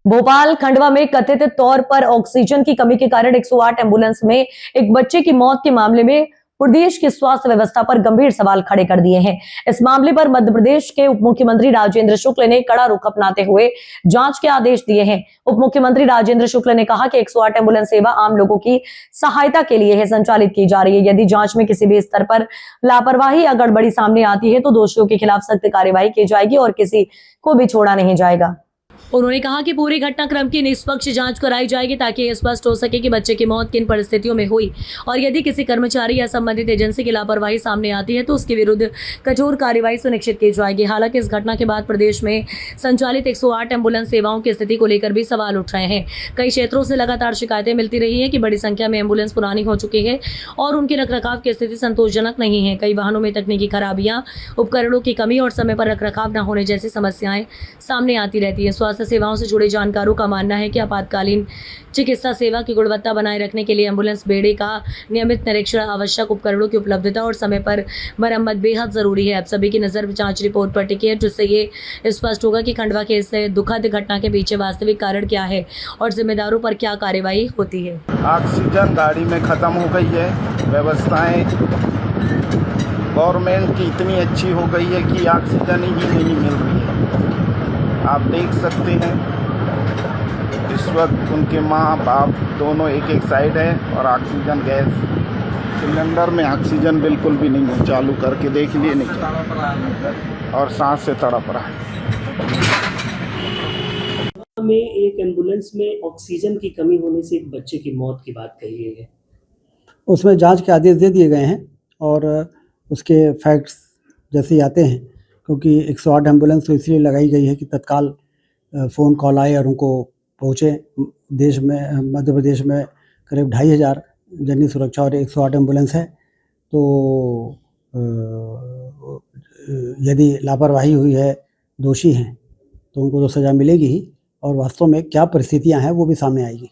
भोपाल खंडवा में कथित तौर पर ऑक्सीजन की कमी के कारण 108 एम्बुलेंस में एक बच्चे की मौत के मामले में प्रदेश की स्वास्थ्य व्यवस्था पर गंभीर सवाल खड़े कर दिए हैं। इस मामले पर मध्य प्रदेश के उप मुख्यमंत्री राजेंद्र शुक्ल ने कड़ा रुख अपनाते हुए जांच के आदेश दिए हैं। उप मुख्यमंत्री राजेंद्र शुक्ल ने कहा कि 108 एम्बुलेंस सेवा आम लोगों की सहायता के लिए है संचालित की जा रही है। यदि जांच में किसी भी स्तर पर लापरवाही या गड़बड़ी सामने आती है तो दोषियों के खिलाफ सख्त कार्रवाई की जाएगी और किसी को भी छोड़ा नहीं जाएगा। उन्होंने कहा कि पूरी घटनाक्रम की निष्पक्ष जांच कराई जाएगी ताकि यह स्पष्ट हो सके कि बच्चे की मौत किन परिस्थितियों में हुई और यदि किसी कर्मचारी या संबंधित एजेंसी की लापरवाही सामने आती है तो उसके विरुद्ध कठोर कार्रवाई सुनिश्चित की जाएगी। हालांकि इस घटना के बाद प्रदेश में संचालित 108 एम्बुलेंस सेवाओं की स्थिति को लेकर भी सवाल उठ रहे हैं। कई क्षेत्रों से लगातार शिकायतें मिलती रही है कि बड़ी संख्या में एम्बुलेंस पुरानी हो चुकी है और उनके रखरखाव की स्थिति संतोषजनक नहीं है। कई वाहनों में तकनीकी खराबियां, उपकरणों की कमी और समय पर रखरखाव न होने जैसी समस्याएं सामने आती रहती है। स्वास्थ्य सेवाओं से जुड़े जानकारों का मानना है कि आपातकालीन चिकित्सा सेवा की गुणवत्ता बनाए रखने के लिए एम्बुलेंस बेड़े का नियमित निरीक्षण, आवश्यक उपकरणों की उपलब्धता और समय पर मरम्मत बेहद जरूरी है। अब सभी की नजर जांच रिपोर्ट पर टिकी है, जिससे ये स्पष्ट होगा कि खंडवा के इस दुखद घटना के पीछे वास्तविक कारण क्या है और जिम्मेदारों पर क्या कार्रवाई होती है। ऑक्सीजन गाड़ी में ख़त्म हो गई है। व्यवस्थाएं गवर्नमेंट की इतनी अच्छी हो गई है कि ऑक्सीजन ही नहीं मिल रही है। आप देख सकते हैं इस वक्त उनके माँ बाप दोनों एक साइड है और ऑक्सीजन गैस सिलेंडर में ऑक्सीजन बिल्कुल भी नहीं है। चालू करके देख लिए नहीं और सांस से तड़प रहा है। में एक एम्बुलेंस में ऑक्सीजन की कमी होने से एक बच्चे की मौत की बात कही गई है। उसमें जांच के आदेश दे दिए गए हैं और उसके फैक्ट्स जैसे ही आते हैं, क्योंकि 108 एम्बुलेंस तो इसलिए लगाई गई है कि तत्काल फ़ोन कॉल आए और उनको पहुँचे। देश में मध्य प्रदेश में करीब 2500 जननी सुरक्षा और 108 एम्बुलेंस है। तो यदि लापरवाही हुई है, दोषी हैं, तो उनको तो सज़ा मिलेगी ही और वास्तव में क्या परिस्थितियां हैं वो भी सामने आएगी।